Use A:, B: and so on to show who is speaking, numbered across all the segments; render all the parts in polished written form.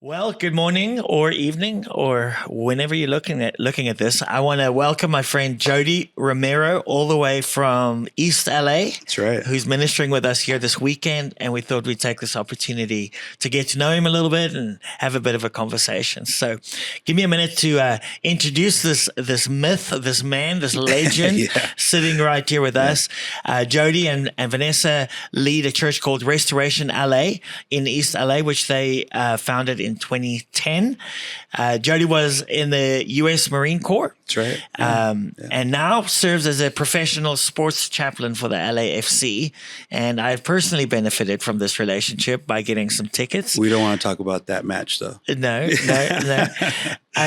A: Well, good morning or evening or whenever you're looking at this. I want to welcome my friend Jody Romero all the way from East L.A.
B: That's right.
A: Who's ministering with us here this weekend, and we thought we'd take this opportunity to get to know him a little bit and have a bit of a conversation. So, give me a minute to introduce this myth, this man, this legend sitting right here with us. Jody and Vanessa lead a church called Restoration LA in East LA, which they founded in 2010. Jody was in the U.S. Marine Corps.
B: That's right.
A: And now serves as a professional sports chaplain for the LAFC. And I've personally benefited from this relationship by getting some tickets.
B: We don't want to talk about that match, though.
A: No.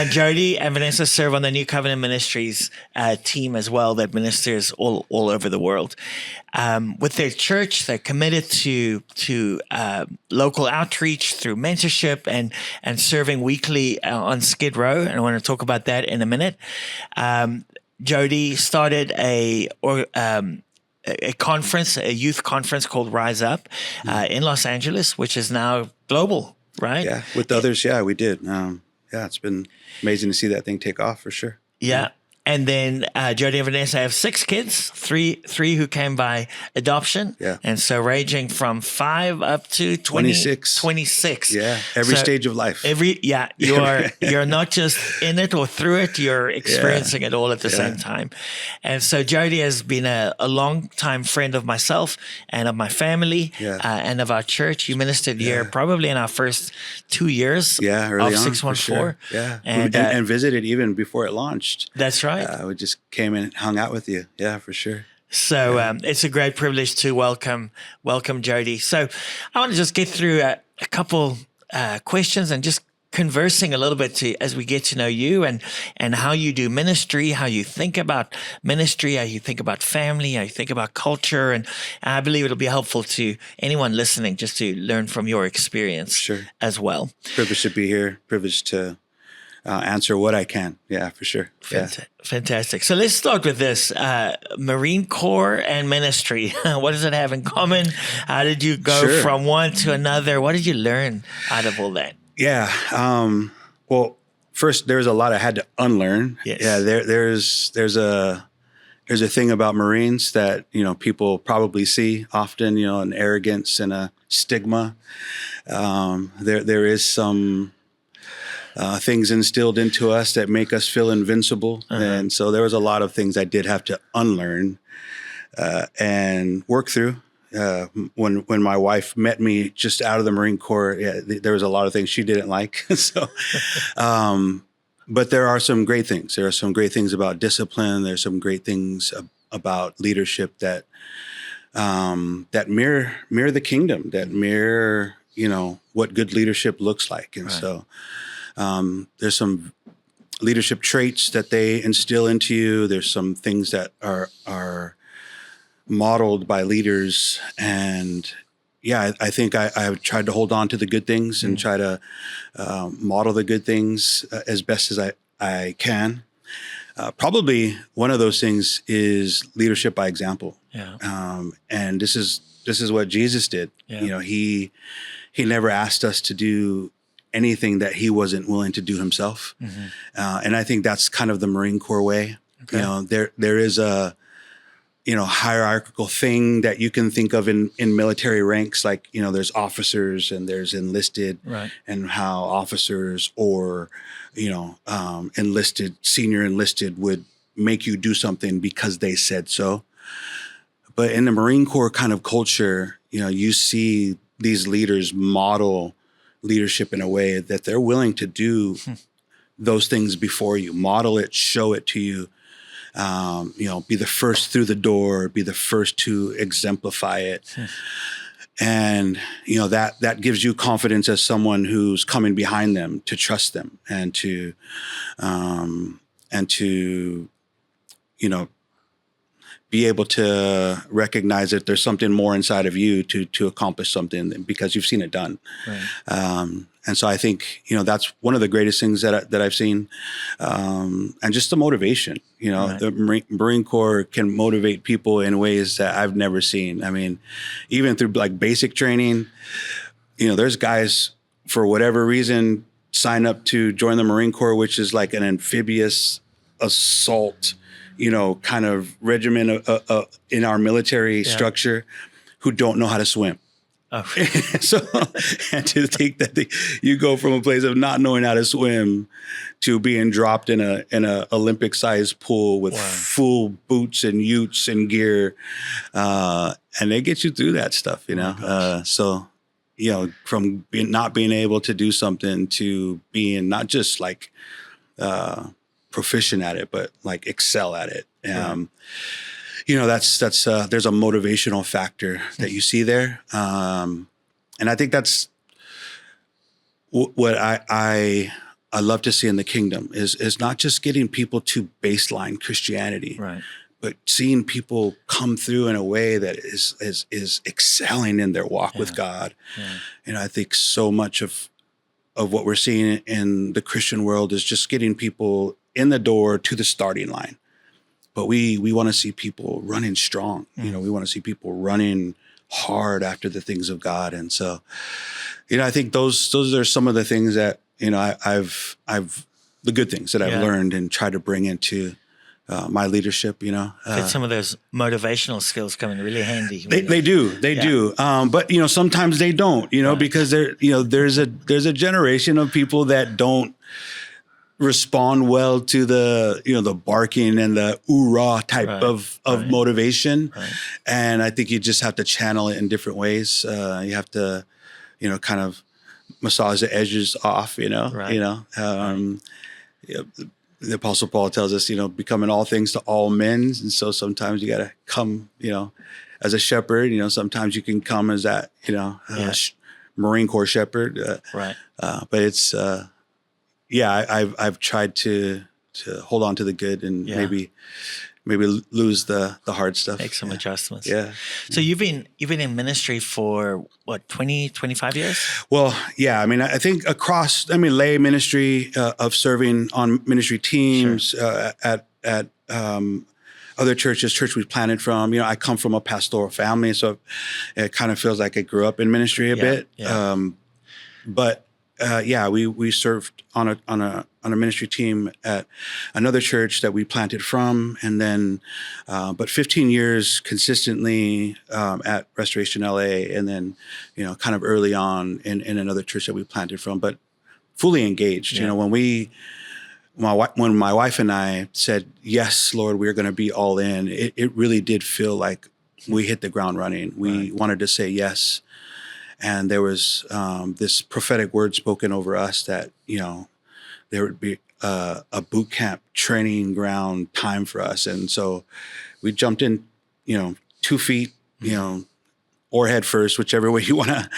A: Jody and Vanessa serve on the New Covenant Ministries team as well that ministers all over the world. With their church, they're committed to local outreach through mentorship and serving weekly on Skid Row. And I want to talk about that in a minute. Jody started a conference, a youth conference called Rise Up in Los Angeles, which is now global, right?
B: Yeah, with others, we did. It's been amazing to see that thing take off for sure.
A: Yeah. And then Jody and Vanessa have 6 kids, three who came by adoption.
B: Yeah.
A: And so ranging from 5 up to 26.
B: Yeah. Every stage of life.
A: You're not just in it or through it, you're experiencing it all at the same time. And so Jody has been a long-time friend of myself and of my family and of our church. You ministered here probably in our first 2 years
B: early
A: of
B: on,
A: 614.
B: sure. Yeah. And visited even before it launched.
A: That's right.
B: We just came and hung out with you. Yeah, for sure.
A: So it's a great privilege to welcome Jody. So I want to just get through a couple questions and just conversing a little bit as we get to know you and how you do ministry, how you think about ministry, how you think about family, how you think about culture. And I believe it'll be helpful to anyone listening just to learn from your experience as well.
B: Privileged to be here. Privileged to answer what I can. Yeah, for sure.
A: Fantastic. So let's start with this. Marine Corps and ministry. What does it have in common? How did you go from one to another? What did you learn out of all that?
B: Yeah. Well, first, there's a lot I had to unlearn.
A: Yes.
B: Yeah. There's a thing about Marines that, people probably see often, an arrogance and a stigma. There is some things instilled into us that make us feel invincible. And so there was a lot of things I did have to unlearn and work through. When my wife met me just out of the Marine Corps, there was a lot of things she didn't like. But there are some great things. There are some great things about discipline. There's some great things about leadership that mirror the kingdom, that mirror, what good leadership looks like. And so there's some leadership traits that they instill into you. There's some things that are modeled by leaders. And I think I've tried to hold on to the good things and try to model the good things as best as I can. Probably one of those things is leadership by example.
A: Yeah.
B: And this is what Jesus did.
A: Yeah.
B: He never asked us to do anything that he wasn't willing to do himself. And I think that's kind of the Marine Corps way. Okay. There is a, hierarchical thing that you can think of in military ranks. Like, there's officers and there's enlisted, and how officers or, senior enlisted would make you do something because they said so. But in the Marine Corps kind of culture, you see these leaders model leadership in a way that they're willing to do those things before you, model it, show it to you, be the first through the door, be the first to exemplify it. And, that gives you confidence as someone who's coming behind them to trust them and to be able to recognize that there's something more inside of you to accomplish something because you've seen it done. Right. And so I think, that's one of the greatest things that I've seen. And just the motivation, the Marine Corps can motivate people in ways that I've never seen. I mean, even through like basic training, there's guys for whatever reason, sign up to join the Marine Corps, which is like an amphibious assault, kind of regiment in our military structure, who don't know how to swim.
A: Oh.
B: So, and to think that you go from a place of not knowing how to swim to being dropped in a Olympic sized pool with full boots and utes and gear, and they get you through that stuff, so, from not being able to do something to being not just like proficient at it, but like excel at it. That's there's a motivational factor that you see there. And I think that's what I love to see in the kingdom is not just getting people to baseline Christianity,
A: right,
B: but seeing people come through in a way that is excelling in their walk with God. And I think so much of what we're seeing in the Christian world is just getting people in the door to the starting line. But we want to see people running strong. We want to see people running hard after the things of God. And so, I think those are some of the things that, I've the good things that I've learned and tried to bring into my leadership,
A: some of those motivational skills come in really handy.
B: They do. But, sometimes they don't, because there's a generation of people that don't respond well to the barking and the oorah type of motivation. Right. And I think you just have to channel it in different ways. You have to, kind of massage the edges off, the Apostle Paul tells us, becoming all things to all men. And so sometimes you got to come, as a shepherd, sometimes you can come as that, Marine Corps shepherd. But it's, I've tried to hold on to the good and maybe lose the hard stuff.
A: Make some adjustments.
B: Yeah.
A: So you've been in ministry for what, 20, 25 years?
B: Well, yeah. I mean, I think across, lay ministry of serving on ministry teams at other church we've planted from. I come from a pastoral family, so it kind of feels like I grew up in ministry a bit. Yeah. We served on a ministry team at another church that we planted from, and then, but 15 years consistently at Restoration LA, and then, kind of early on in another church that we planted from, but fully engaged. When my wife and I said, "Yes, Lord, we're going to be all in," it really did feel like we hit the ground running. We wanted to say yes. And there was this prophetic word spoken over us that, there would be a boot camp training ground time for us. And so we jumped in, 2 feet, or head first, whichever way you want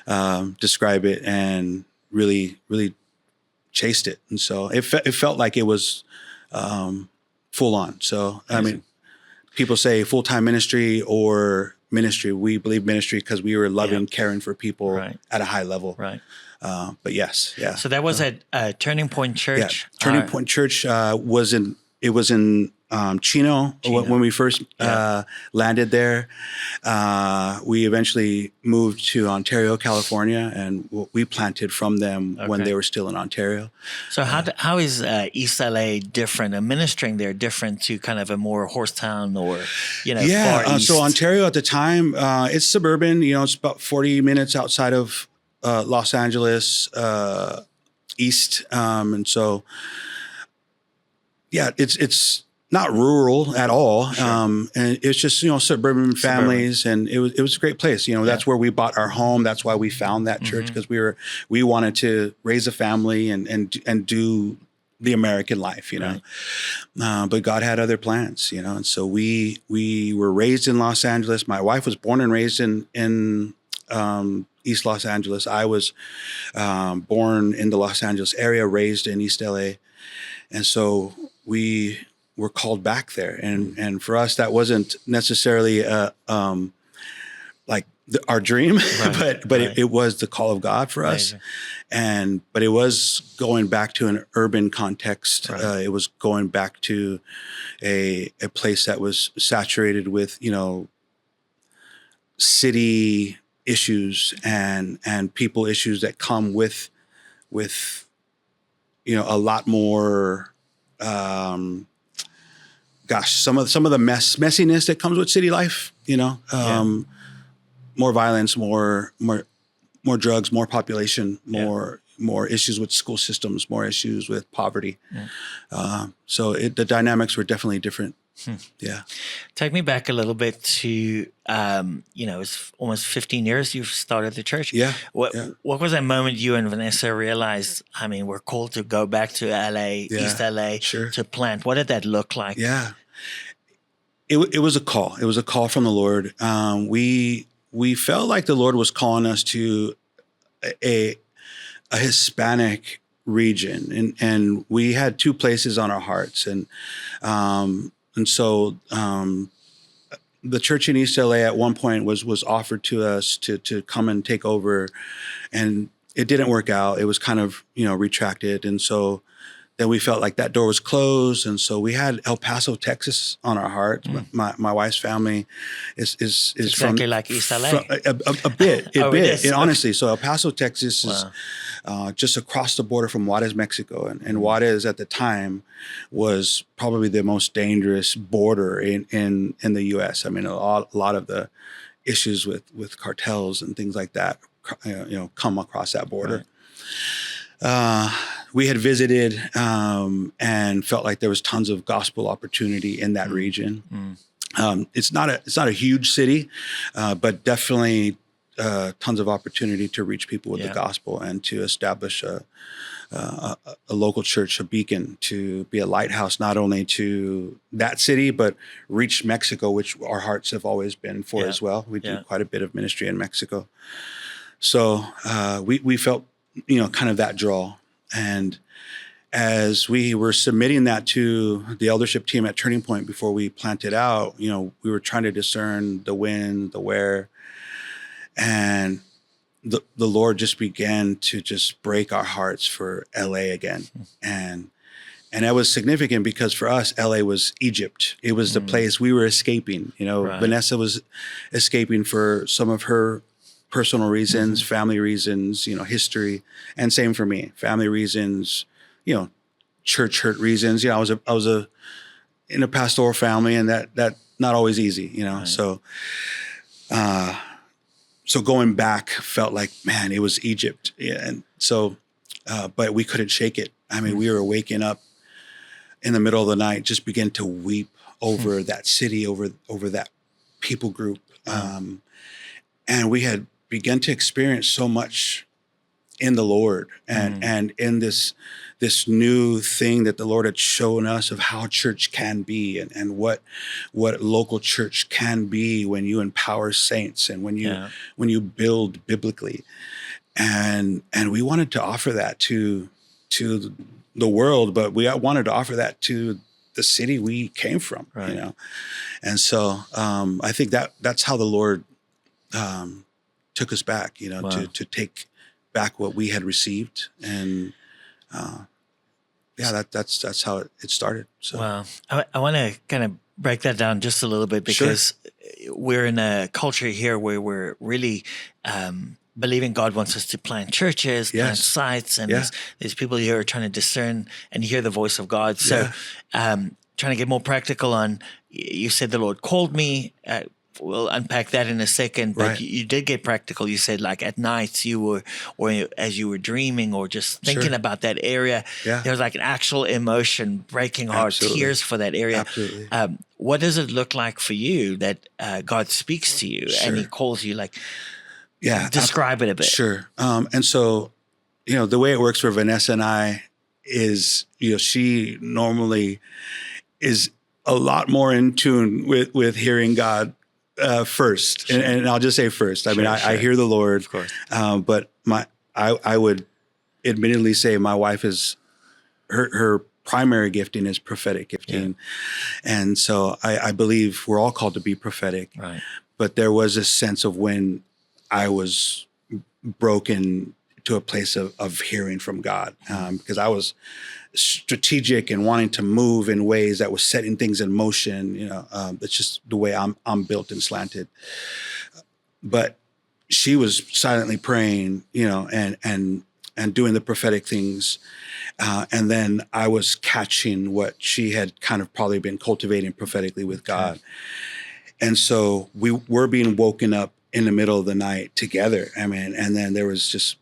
B: to describe it, and really, really chased it. And so it felt like it was full on. So, people say full-time ministry or ministry. We believe ministry because we were loving, caring for people at a high level. Right. But yes, yeah.
A: So that was at Turning Point Church.
B: Yeah. Turning Point Church was in Chino when we first landed there. We eventually moved to Ontario, California, and we planted from them when they were still in Ontario.
A: So how is East L.A. different? And ministering there different to kind of a more horse town or, far east?
B: So Ontario at the time, it's suburban. It's about 40 minutes outside of Los Angeles, east. And so, it's not rural at all. Sure. And it's just, suburban families, and it was a great place. That's where we bought our home. That's why we found that church, because we wanted to raise a family and do the American life, Right. But God had other plans, and so we were raised in Los Angeles. My wife was born and raised in East Los Angeles. I was born in the Los Angeles area, raised in East L.A. And so we were called back there. And for us, that wasn't necessarily our dream, but it was the call of God for us. But it was going back to an urban context. Right. It was going back to a place that was saturated with, city issues and people issues that come with a lot more. Some of the messiness that comes with city life. More violence, more drugs, more population, more issues with school systems, more issues with poverty. So the dynamics were definitely different. Yeah.
A: Take me back a little bit to, it's almost 15 years you've started the church.
B: Yeah.
A: What was that moment you and Vanessa realized, we're called to go back to LA, East L.A. to plant? What did that look like?
B: Yeah. It was a call. It was a call from the Lord. We felt like the Lord was calling us to a Hispanic region, and we had two places on our hearts, and so the church in East L.A. at one point was offered to us to come and take over, and it didn't work out. It was kind of retracted, and so then we felt like that door was closed, and so we had El Paso, Texas, on our heart. My wife's family is
A: exactly
B: from
A: like East LA.
B: A bit,
A: It
B: honestly. So El Paso, Texas is just across the border from Juarez, Mexico, and Juarez at the time was probably the most dangerous border in the U.S. A lot of the issues with cartels and things like that, come across that border. Right. We had visited and felt like there was tons of gospel opportunity in that region. It's not a huge city, but definitely tons of opportunity to reach people with the gospel and to establish a local church, a beacon, to be a lighthouse not only to that city but reach Mexico, which our hearts have always been for as well. We do quite a bit of ministry in Mexico, so we felt kind of that draw. And as we were submitting that to the eldership team at Turning Point before we planted out, we were trying to discern the when, the where, and the Lord just began to just break our hearts for LA again. And that was significant because for us, LA was Egypt. It was the place we were escaping. Right. Vanessa was escaping for some of her personal reasons, family reasons, history, and same for me, family reasons, church hurt reasons. I was in a pastoral family, and that not always easy, right. So going back felt like, man, it was Egypt. And so, but we couldn't shake it. We were waking up in the middle of the night, just begin to weep over that city, over that people group. And we had begun to experience so much in the Lord and in this new thing that the Lord had shown us of how church can be and what local church can be when you empower saints and when you build biblically. And we wanted to offer that to the world, but we wanted to offer that to the city we came from, right. And so I think that's how the Lord took us back, wow. to take back what we had received, and that's how it started. So,
A: wow, I want to kind of break that down just a little bit because we're in a culture here where we're really believing God wants us to plant churches, plant sites, and there's people here who are trying to discern and hear the voice of God. So, trying to get more practical on. You said the Lord called me. We'll unpack that in a second, but you did get practical. You said like at nights you were, or as you were dreaming or just thinking about that area, there was like an actual emotion, breaking heart, tears for that area.
B: Absolutely.
A: What does it look like for you that God speaks to you and he calls you describe it a bit.
B: Sure. And so, the way it works for Vanessa and I is, she normally is a lot more in tune with hearing God first, and I'll just say first. I hear the Lord, of course, but I would admittedly say my wife is her primary gifting is prophetic gifting, and so I believe we're all called to be prophetic.
A: Right.
B: But there was a sense of when I was broken to a place of hearing from God, because I was strategic and wanting to move in ways that was setting things in motion. It's just the way I'm built and slanted. But she was silently praying, and doing the prophetic things. And then I was catching what she had kind of probably been cultivating prophetically with God. And so we were being woken up in the middle of the night together. I mean, and then there was just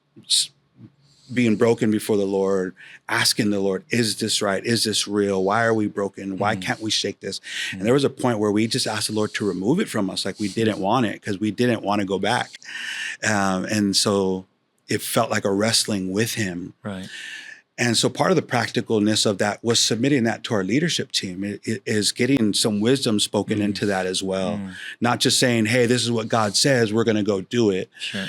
B: being broken before the Lord, asking the Lord, is this right? Is this real? Why are we broken? Why can't we shake this? And there was a point where we just asked the Lord to remove it from us. Like we didn't want it because we didn't want to go back. And so it felt like a wrestling with him.
A: Right.
B: And so part of the practicalness of that was submitting that to our leadership team. It is getting some wisdom spoken into that as well. Not just saying, hey, this is what God says, we're going to go do it.
A: Sure.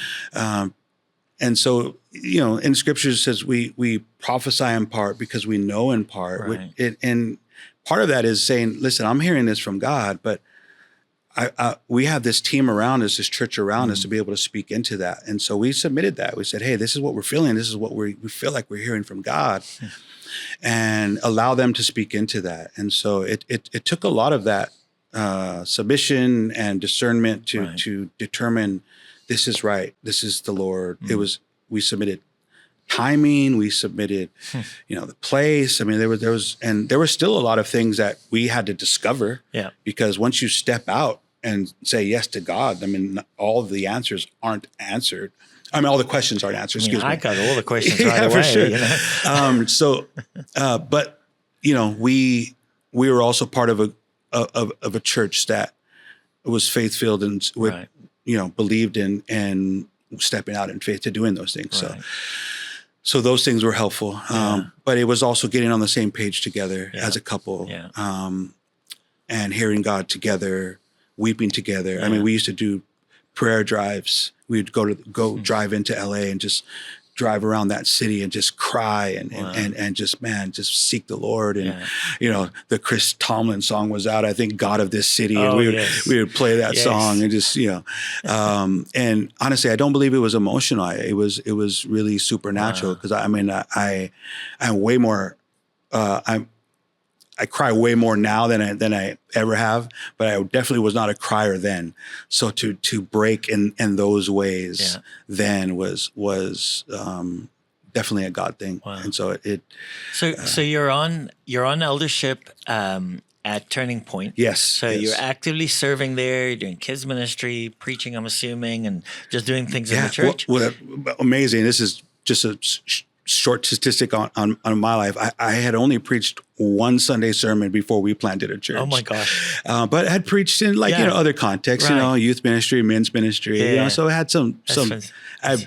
B: And so, in scripture it says we prophesy in part because we know in part.
A: Right.
B: And part of that is saying, listen, I'm hearing this from God, but we have this team around us, this church around us to be able to speak into that. And so we submitted that. We said, hey, this is what we're feeling. This is what we feel like we're hearing from God, and allow them to speak into that. And so it took a lot of that submission and discernment to determine this is right. This is the Lord. We submitted timing. We submitted, the place. I mean, there was still a lot of things that we had to discover.
A: Yeah.
B: Because once you step out and say yes to God, I mean, all of the answers aren't answered. I mean, all the questions aren't answered. Excuse me.
A: I got all the questions right away.
B: For sure. But we were also part of a church that was faith-filled and with, believed in and stepping out in faith to doing those things.
A: Right.
B: So those things were helpful. But it was also getting on the same page together as a couple, and hearing God together, weeping together. Yeah. I mean, we used to do prayer drives. We'd go drive into L.A. and just drive around that city and just cry and just seek the Lord. And, the Chris Tomlin song was out, I think, God of This City. And we would play that song and just, and honestly, I don't believe it was emotional. It was really supernatural because I'm way more, I cry way more now than I ever have, but I definitely was not a crier then. So to break in those ways then was definitely a God thing. Wow. And so
A: So you're on eldership at Turning Point.
B: Yes.
A: So you're actively serving there. You're doing kids ministry, preaching, I'm assuming, and just doing things in the church. Well,
B: amazing. This is just a short statistic on my life. I had only preached one Sunday sermon before we planted a church.
A: Oh my gosh.
B: But I had preached in other contexts, youth ministry, men's ministry, so I had some I've,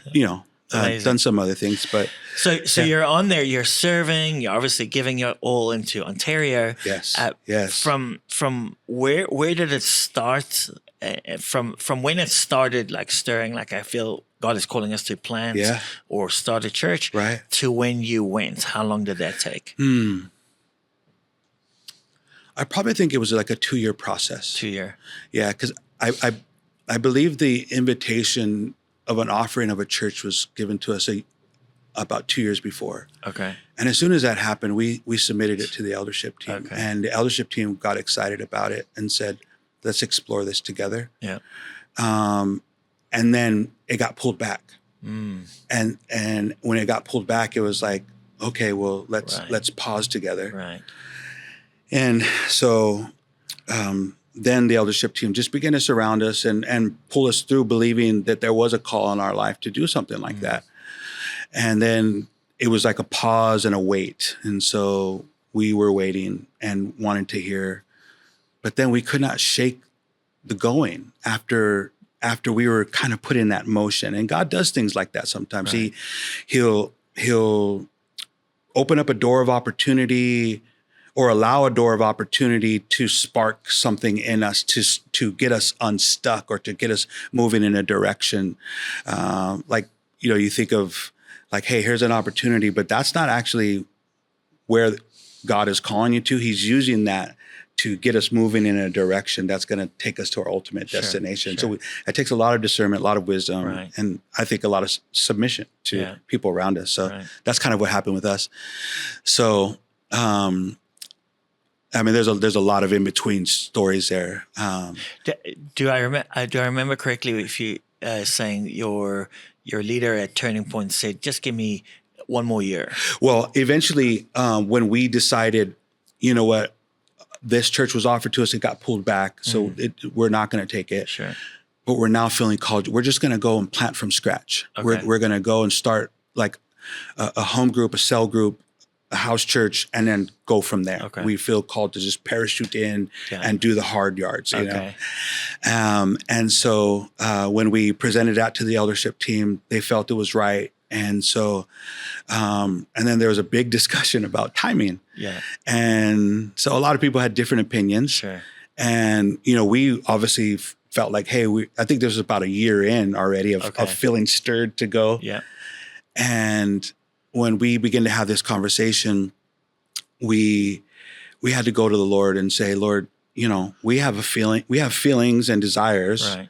B: done some other things, but.
A: So you're on there, you're serving, you're obviously giving your all into Ontario.
B: Yes. Yes.
A: From where did it start? From when it started, like stirring, like I feel God is calling us to plant or start a church,
B: right,
A: to when you went, how long did that take?
B: I probably think it was like a 2-year process.
A: 2 year.
B: Yeah, because I believe the invitation of an offering of a church was given to us about 2 years before.
A: Okay.
B: And as soon as that happened, we submitted it to the eldership team. Okay. And the eldership team got excited about it and said, let's explore this together.
A: Yeah.
B: And then it got pulled back. And when it got pulled back, it was like, okay, well, let's pause together.
A: Right.
B: And so then the eldership team just began to surround us and pull us through, believing that there was a call in our life to do something like that. And then it was like a pause and a wait. And so we were waiting and wanted to hear, but then we could not shake the going after we were kind of put in that motion. And God does things like that sometimes. Right. He'll open up a door of opportunity or allow a door of opportunity to spark something in us to get us unstuck or to get us moving in a direction. You think of like, hey, here's an opportunity, but that's not actually where God is calling you to. He's using that to get us moving in a direction that's going to take us to our ultimate destination. Sure. So it takes a lot of discernment, a lot of wisdom, and I think a lot of submission to people around us. So that's kind of what happened with us. So, there's a lot of in between stories there.
A: Do I remember correctly? saying your leader at Turning Point said, just give me one more year?
B: Well, eventually, when we decided, you know what, this church was offered to us, it got pulled back. So we're not going to take it.
A: Sure.
B: But we're now feeling called. We're just going to go and plant from scratch.
A: Okay.
B: We're going to go and start like a home group, a cell group, a house church, and then go from there.
A: Okay.
B: We feel called to just parachute in and do the hard yards, you know? And so when we presented that to the eldership team, they felt it was right. And so, and then there was a big discussion about timing.
A: Yeah.
B: And so a lot of people had different opinions.
A: Sure.
B: And, you know, we obviously felt like, hey, I think this was about a year in already of feeling stirred to go.
A: Yeah.
B: And when we began to have this conversation, we had to go to the Lord and say, Lord, you know, we have feelings and desires,
A: Right.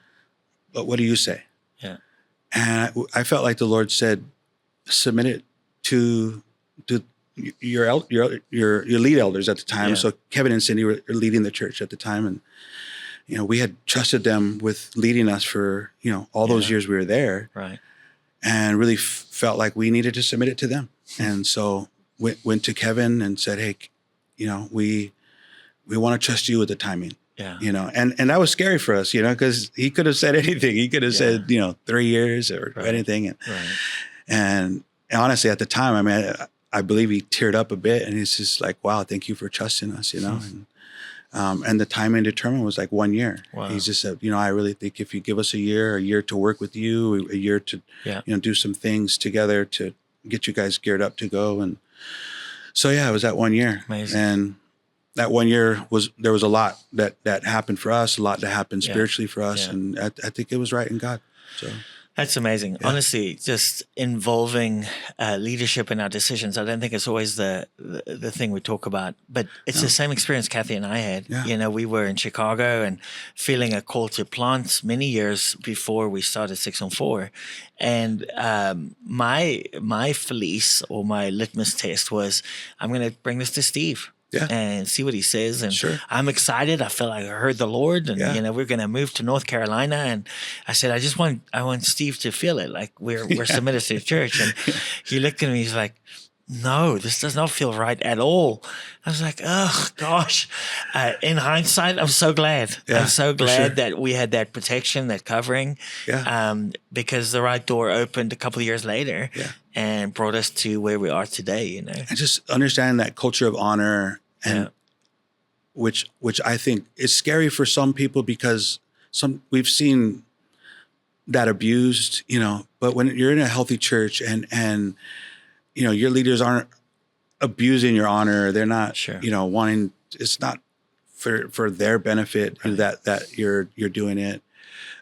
B: but what do you say?
A: Yeah.
B: And I felt like the Lord said, submit it to your lead elders at the time.
A: Yeah.
B: So Kevin and Cindy were leading the church at the time, and you know, we had trusted them with leading us for, you know, all those years we were there.
A: Right.
B: And really felt like we needed to submit it to them. And so went to Kevin and said, hey, you know, we want to trust you with the timing.
A: Yeah.
B: You know, and that was scary for us, you know, because he could have said anything. He could have said, you know, 3 years or anything. And honestly, at the time, I mean, I believe he teared up a bit, and he's just like, wow, thank you for trusting us, you know. And the timing determined was like 1 year.
A: Wow.
B: He's just said, you know, I really think if you give us a year to work with you, a year to, you know, do some things together to get you guys geared up to go. And so, yeah, it was that 1 year.
A: Amazing.
B: And that 1 year there was a lot that happened for us, a lot that happened spiritually for us. And I think it was right in God. So.
A: That's amazing. Yeah. Honestly, just involving leadership in our decisions. I don't think it's always the thing we talk about, but it's the same experience Kathy and I had. Yeah. You know, we were in Chicago and feeling a call to plant many years before we started 614. And my fleece or my litmus test was, I'm going to bring this to Steve. Yeah. And see what he says. And I'm excited. I feel like I heard the Lord, and you know, we're going to move to North Carolina. And I said, I want Steve to feel it, like we're submitted to the church. And he looked at me. He's like, no, this does not feel right at all. I was like, oh gosh. In hindsight, I'm so glad. I'm so glad that we had that protection, that covering. Because the right door opened a couple of years later. And brought us to where we are today. You know,
B: and just understanding that culture of honor. And which I think is scary for some people, because we've seen that abused, you know, but when you're in a healthy church and you know, your leaders aren't abusing your honor, they're not, you know, wanting, it's not for their benefit that you're doing it.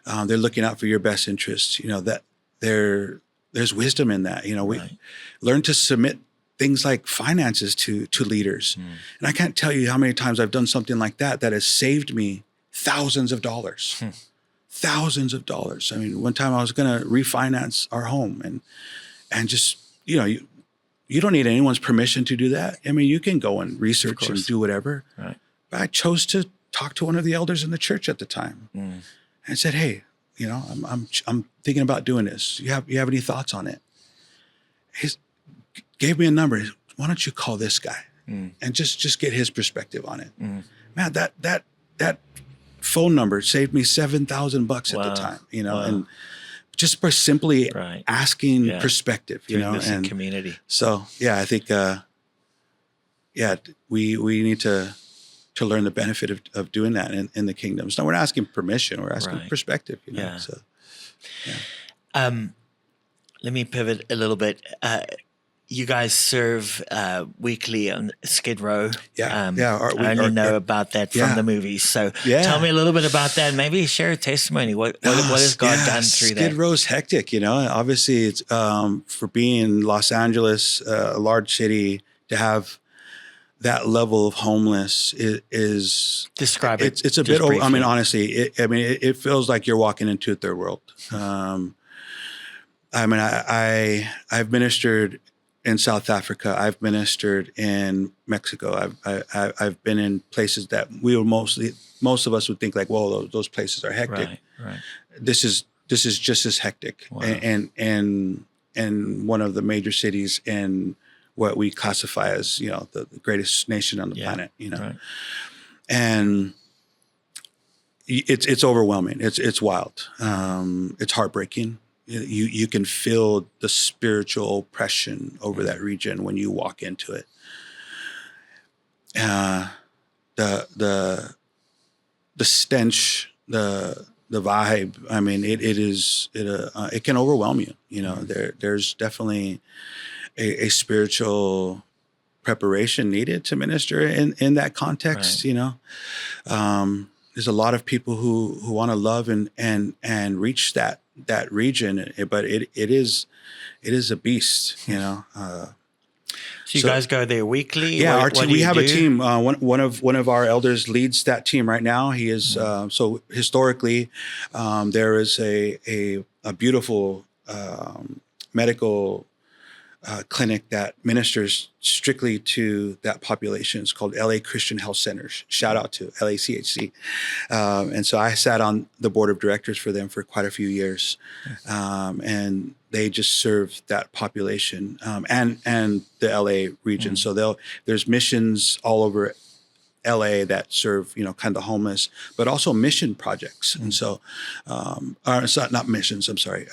B: They're looking out for your best interests, you know, that there's wisdom in that. You know, we learn to submit things like finances to leaders. And I can't tell you how many times I've done something like that has saved me thousands of dollars. Thousands of dollars. I mean, one time I was going to refinance our home, and just, you know, you don't need anyone's permission to do that. I mean, you can go and research and do whatever. But I chose to talk to one of the elders in the church at the time and said, hey, you know, I'm thinking about doing this. You have any thoughts on it? He gave me a number. Why don't you call this guy and just get his perspective on it? Man, that phone number saved me $7,000 at the time. You know, and just by simply asking perspective. You know, and
A: community.
B: So yeah, I think we need to learn the benefit of doing that in the kingdom. So we're not asking permission; we're asking perspective. You know, so
A: let me pivot a little bit. You guys serve weekly on Skid Row. I only know about that from the movies. So tell me a little bit about that. Maybe share a testimony. What has God done through that?
B: Skid Row's hectic, you know. Obviously, it's for being Los Angeles, a large city, to have that level of homeless is
A: describe it.
B: It's a bit. I mean, honestly, it feels like you're walking into a third world. I mean, I've ministered in South Africa. I've ministered in Mexico. I've been in places that most of us would think like, whoa, those places are hectic.
A: Right.
B: This this is just as hectic.
A: Wow.
B: And one of the major cities in what we classify as, the greatest nation on the planet,
A: Right.
B: and it's overwhelming. It's wild. It's heartbreaking. You can feel the spiritual oppression over that region when you walk into it. The stench, the vibe. I mean, it can overwhelm you. There's definitely a spiritual preparation needed to minister in that context.
A: Right.
B: There's a lot of people who want to love and reach that region, but it is a beast.
A: So you guys go there weekly?
B: Yeah,
A: What do
B: we
A: you
B: have
A: do?
B: a team. One of our elders leads that team right now. He is so historically, there is a beautiful medical clinic that ministers strictly to that population. It's called LA Christian Health Centers. Shout out to LACHC. And so I sat on the board of directors for them for quite a few years. And they just serve that population and the LA region. So there's missions all over LA that serve, kind of the homeless, but also mission projects. And so, it's not missions, I'm sorry,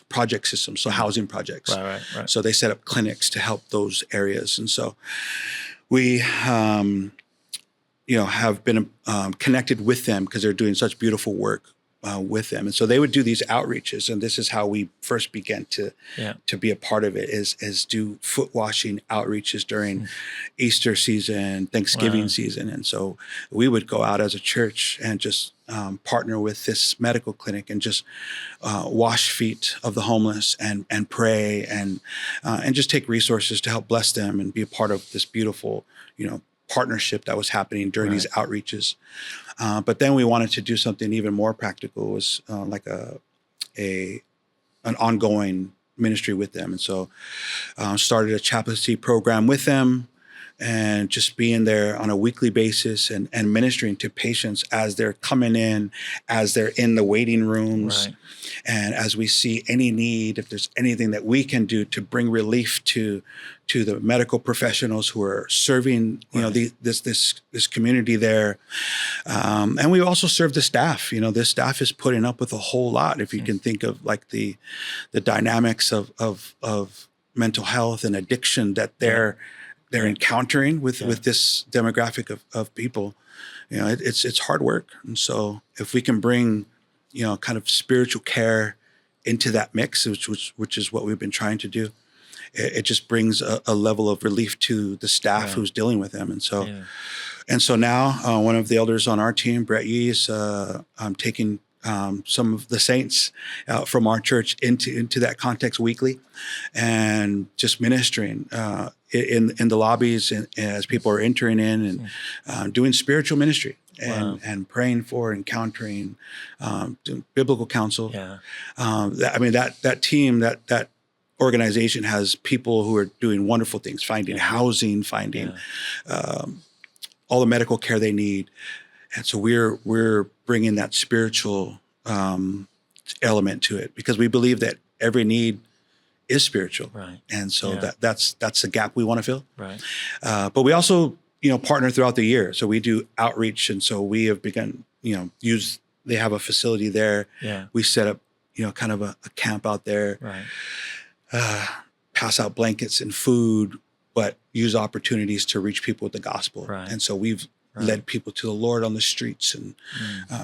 B: project systems, so housing projects.
A: Right.
B: So they set up clinics to help those areas. And so we, have been connected with them because they're doing such beautiful work with them. And so they would do these outreaches. And this is how we first began to be a part of it, is do foot washing outreaches during Easter season, Thanksgiving season. And so we would go out as a church and just partner with this medical clinic and just wash feet of the homeless and pray and just take resources to help bless them and be a part of this beautiful, partnership that was happening during these outreaches. But then we wanted to do something even more practical. It was like an ongoing ministry with them. And so started a chaplaincy program with them and just being there on a weekly basis and ministering to patients as they're coming in, as they're in the waiting rooms.
A: Right.
B: And as we see any need, if there's anything that we can do to bring relief to the medical professionals who are serving, this community there. And we also serve the staff. This staff is putting up with a whole lot. If you can think of like the dynamics of mental health and addiction that they're encountering with this demographic of people, it's hard work. And so if we can bring, kind of spiritual care into that mix, which is what we've been trying to do, it just brings a level of relief to the staff who's dealing with them. And so now one of the elders on our team, Brett Yee, is taking some of the saints from our church into that context weekly and just ministering in the lobbies and as people are entering in and doing spiritual ministry and praying for, encountering, doing biblical counsel. That team, that organization has people who are doing wonderful things, finding housing, finding all the medical care they need. And so we're bringing that spiritual element to it because we believe that every need is spiritual.
A: Right.
B: And so that's the gap we want to fill.
A: Right.
B: But we also, partner throughout the year. So we do outreach. And so we have begun, they have a facility there.
A: Yeah.
B: We set up, kind of a camp out there.
A: Right.
B: Pass out blankets and food, but use opportunities to reach people with the gospel.
A: Right.
B: And so we've led people to the Lord on the streets and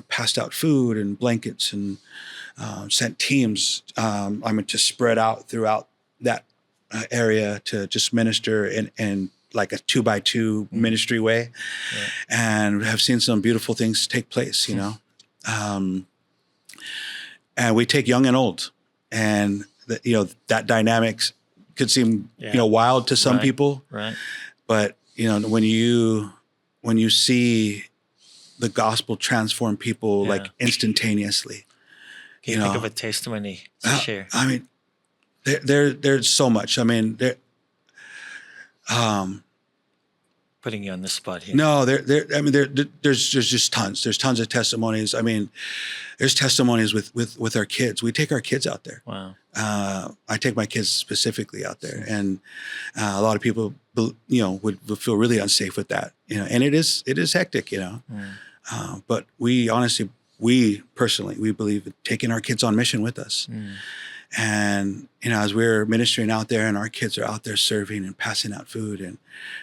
B: passed out food and blankets and sent teams to spread out throughout that area to just minister in like a 2x2 ministry way, and have seen some beautiful things take place, and we take young and old, and that dynamics could seem wild to some people,
A: right? But
B: when you see the gospel transform people like instantaneously,
A: can you think of a testimony to share?
B: I mean, there's so much. I mean,
A: putting you on the spot here.
B: No, there's just tons. There's tons of testimonies. I mean, there's testimonies with our kids. We take our kids out there.
A: Wow.
B: I take my kids specifically out there, and a lot of people, would feel really unsafe with that. And it is hectic. But we personally, we believe in taking our kids on mission with us. And, as we're ministering out there and our kids are out there serving and passing out food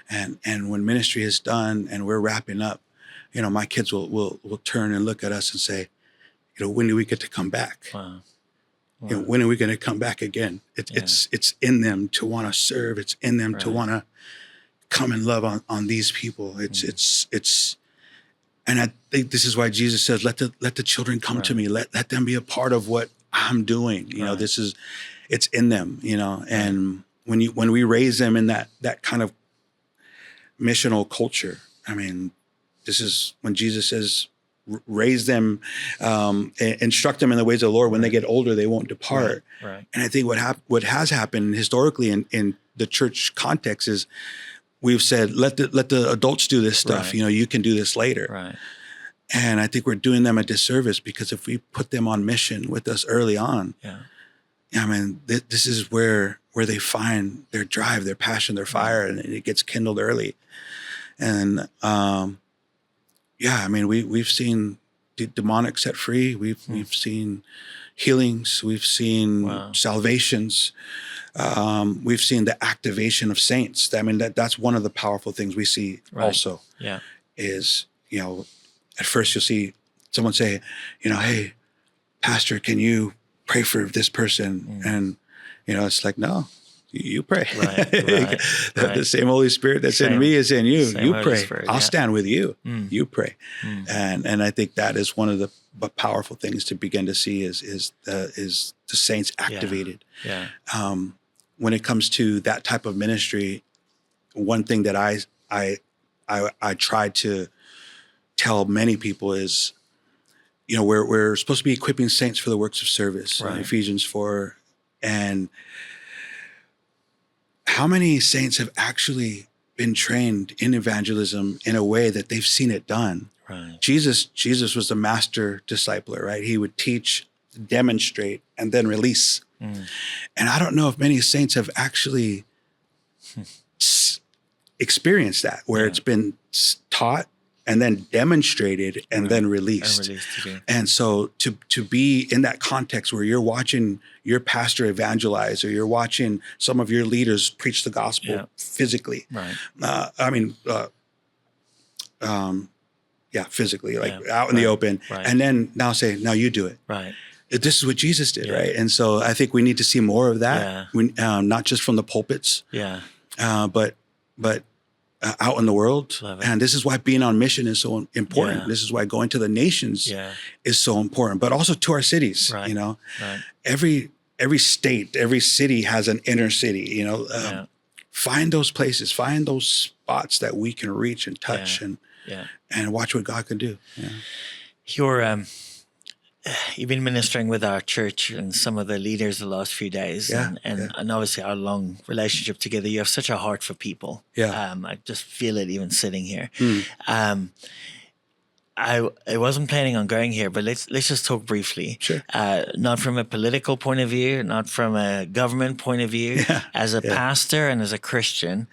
B: and when ministry is done and we're wrapping up, my kids will turn and look at us and say, when do we get to come back?
A: Wow.
B: When are we going to come back again? It's in them to want to serve. It's in them to want to come and love on these people. It's, and I think this is why Jesus says, let the children come to me. Let them be a part of what I'm doing. It's in them, and when we raise them in that kind of missional culture, I mean, this is when Jesus says, raise them, instruct them in the ways of the Lord. When they get older, they won't depart.
A: Right.
B: And I think what has happened historically in the church context is we've said, let the adults do this stuff.
A: Right.
B: You can do this later.
A: Right.
B: And I think we're doing them a disservice, because if we put them on mission with us early on, I mean, this is where they find their drive, their passion, their fire, and it gets kindled early. And I mean, we've seen demonic set free. We've seen healings. We've seen salvations. We've seen the activation of saints. I mean, that's one of the powerful things we see also.
A: Yeah.
B: Is, at first you'll see someone say, hey, pastor, can you pray for this person? And, it's like, no, you pray.
A: Right.
B: The same Holy Spirit that's in me is in you. You pray.
A: Spirit,
B: I'll stand with you. You pray. And I think that is one of the powerful things to begin to see is the saints activated.
A: Yeah.
B: When it comes to that type of ministry, one thing that I try to tell many people is, we're supposed to be equipping saints for the works of service, in Ephesians 4. And how many saints have actually been trained in evangelism in a way that they've seen it done?
A: Right.
B: Jesus was the master discipler, right? He would teach, demonstrate, and then release. And I don't know if many saints have actually experienced that, where it's been taught and then demonstrated and then released. And so to be in that context where you're watching your pastor evangelize, or you're watching some of your leaders preach the gospel physically. Right. Physically, out in the open. Right. And then now say, now you do it. Right. This is what Jesus did, right? And so I think we need to see more of that, not just from the pulpits, but out in the world. And this is why being on mission is so important. Yeah. This is why going to the nations is so important, but also to our cities. Right. Every state, every city has an inner city. Find those places, find those spots that we can reach and touch, and watch what God can do. Yeah.
A: You've been ministering with our church and some of the leaders the last few days, and obviously our long relationship together. You have such a heart for people. Yeah, I just feel it even sitting here. I wasn't planning on going here, but let's just talk briefly.
B: Sure.
A: Not from a political point of view, not from a government point of view. As a pastor and as a Christian,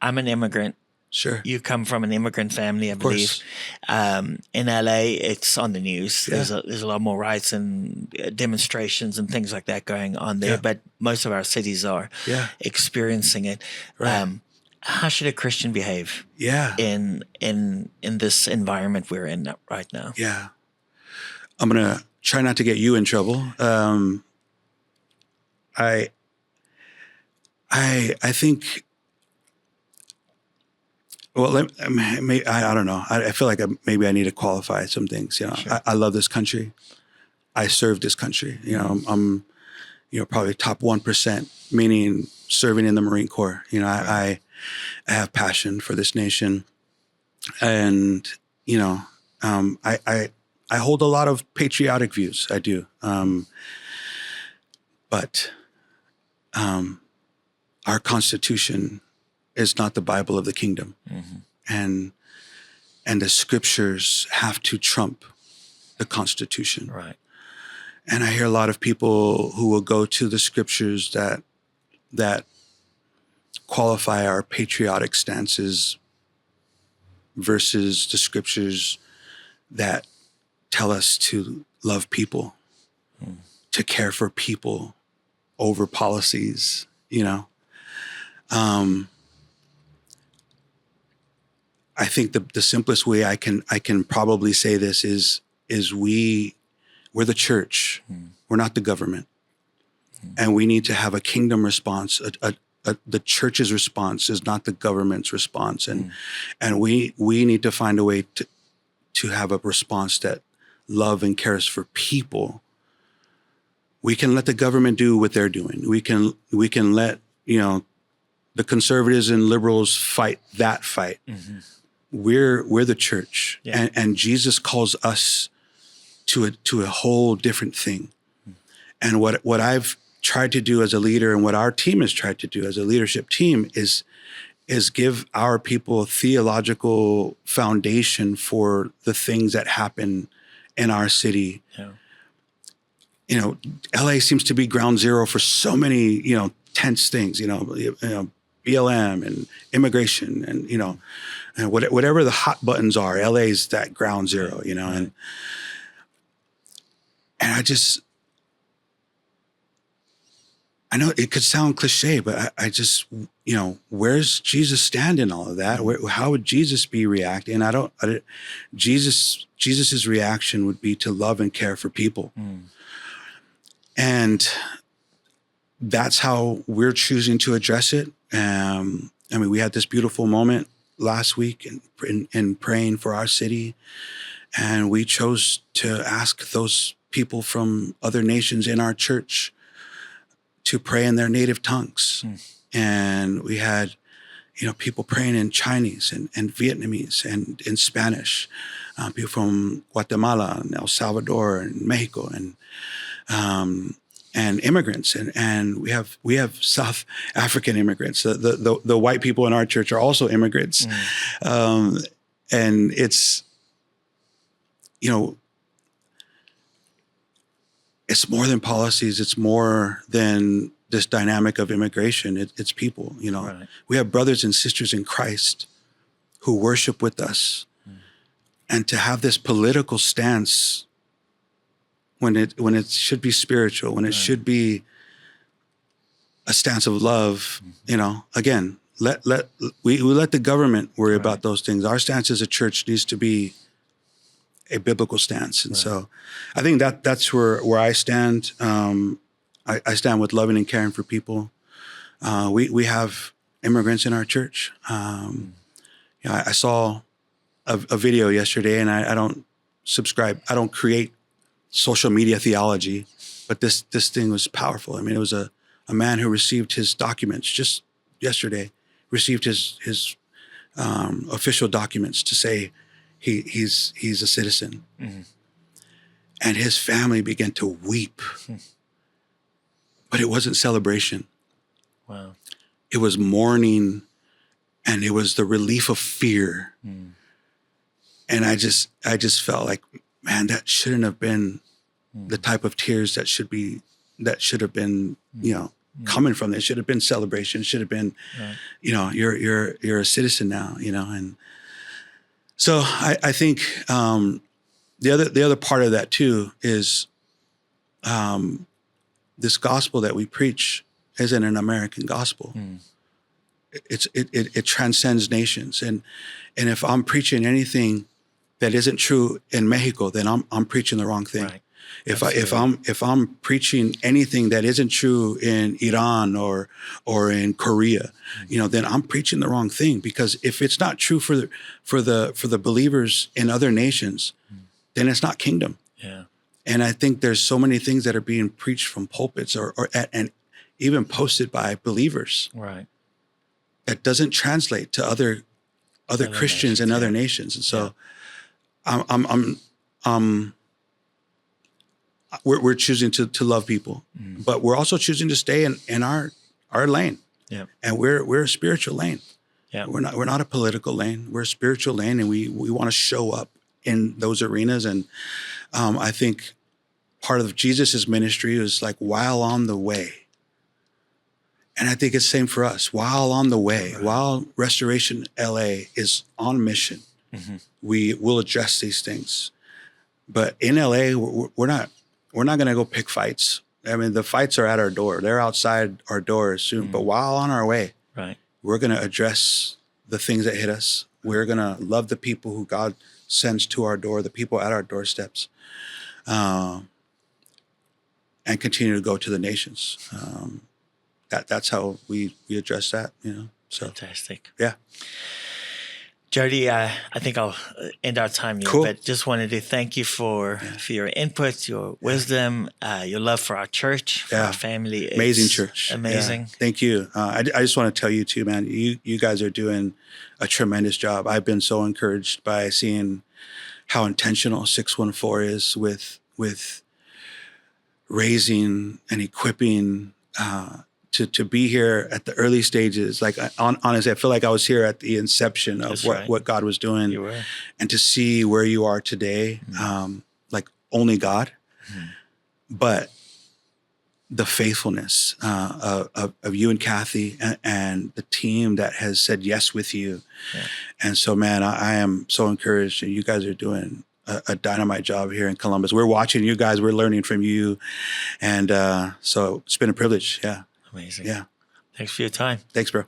A: I'm an immigrant.
B: Sure.
A: You come from an immigrant family, I believe. In LA, it's on the news. There's a lot more riots and demonstrations and things like that going on there. But most of our cities are experiencing it. Right. How should a Christian behave? In this environment we're in right now?
B: Yeah. I'm gonna try not to get you in trouble. I think. Well, I don't know. I feel like maybe I need to qualify some things. Sure. I love this country. I serve this country. I'm probably top 1%, meaning serving in the Marine Corps. I have passion for this nation, and I hold a lot of patriotic views. I do, but our Constitution is not the Bible of the kingdom. and the scriptures have to trump the Constitution.
A: Right.
B: And I hear a lot of people who will go to the scriptures that qualify our patriotic stances versus the scriptures that tell us to love people, to care for people over policies, you know. I think the simplest way I can probably say this is we're the church. We're not the government. And we need to have a kingdom response. The church's response is not the government's response. And we need to find a way to have a response that love and cares for people. We can let the government do what they're doing. We can let, the conservatives and liberals fight that fight. We're the church, and Jesus calls us to a whole different thing. And what I've tried to do as a leader, and what our team has tried to do as a leadership team, is give our people a theological foundation for the things that happen in our city. Yeah. LA seems to be ground zero for so many, tense things. BLM and immigration, and whatever the hot buttons are, LA's that ground zero, and I know it could sound cliche, but I just, where's Jesus stand in all of that? How would Jesus be reacting? Jesus's reaction would be to love and care for people. And that's how we're choosing to address it. We had this beautiful moment last week in praying for our city. And we chose to ask those people from other nations in our church to pray in their native tongues. And we had, people praying in Chinese and Vietnamese and in Spanish, people from Guatemala and El Salvador and Mexico and immigrants. And we have South African immigrants. The white people in our church are also immigrants. And it's, it's more than policies. It's more than this dynamic of immigration. It's people, Right. We have brothers and sisters in Christ who worship with us. And to have this political stance when it should be spiritual, when it should be a stance of love, again, we let the government worry about those things. Our stance as a church needs to be a biblical stance. And so I think that's where I stand. I stand with loving and caring for people. We have immigrants in our church. I saw a video yesterday, and I don't subscribe. I don't create social media theology, but this thing was powerful. It was a man who received his documents just yesterday, received his official documents to say he's a citizen. And his family began to weep. But it wasn't celebration.
A: Wow.
B: It was mourning, and it was the relief of fear. And I just felt like, man, that shouldn't have been the type of tears that should have been, coming from it. It should have been celebration. It should have been, you're a citizen now, and so I think the other part of that too is this gospel that we preach isn't an American gospel. It transcends nations, and if I'm preaching anything that isn't true in Mexico, then I'm preaching the wrong thing. Right. If I'm preaching anything that isn't true in Iran or in Korea, then I'm preaching the wrong thing, because if it's not true for the believers in other nations, then it's not kingdom.
A: Yeah.
B: And I think there's so many things that are being preached from pulpits and even posted by believers,
A: right,
B: that doesn't translate to other Christians nations, and other nations. And so we're choosing to love people, but we're also choosing to stay in our lane.
A: Yeah.
B: And we're a spiritual lane.
A: Yeah.
B: We're not a political lane. We're a spiritual lane, and we want to show up in those arenas. And I think part of Jesus's ministry was like while on the way. And I think it's the same for us. While on the way, while Restoration LA is on mission, we will address these things. But in LA, we're not going to go pick fights. I mean, the fights are at our door. They're outside our doors soon. But while on our way, we're going to address the things that hit us. We're going to love the people who God sends to our door, the people at our doorsteps, and continue to go to the nations. That's how we address that, So
A: fantastic.
B: Yeah.
A: Jody, I think I'll end our time here,
B: Cool.
A: but just wanted to thank you for your input, your wisdom, your love for our church, for our family. It's
B: amazing church.
A: Amazing.
B: Yeah. Thank you. I just want to tell you too, man, you guys are doing a tremendous job. I've been so encouraged by seeing how intentional 614 is with raising and equipping, to be here at the early stages. Like honestly, I feel like I was here at the inception of what God was doing.
A: You were.
B: And to see where you are today, like only God, but the faithfulness of you and Kathy and the team that has said yes with you. Yeah. And so, man, I am so encouraged, and you guys are doing a dynamite job here in Columbus. We're watching you guys. We're learning from you. And so it's been a privilege. Yeah.
A: Amazing.
B: Yeah.
A: Thanks for your time.
B: Thanks, bro.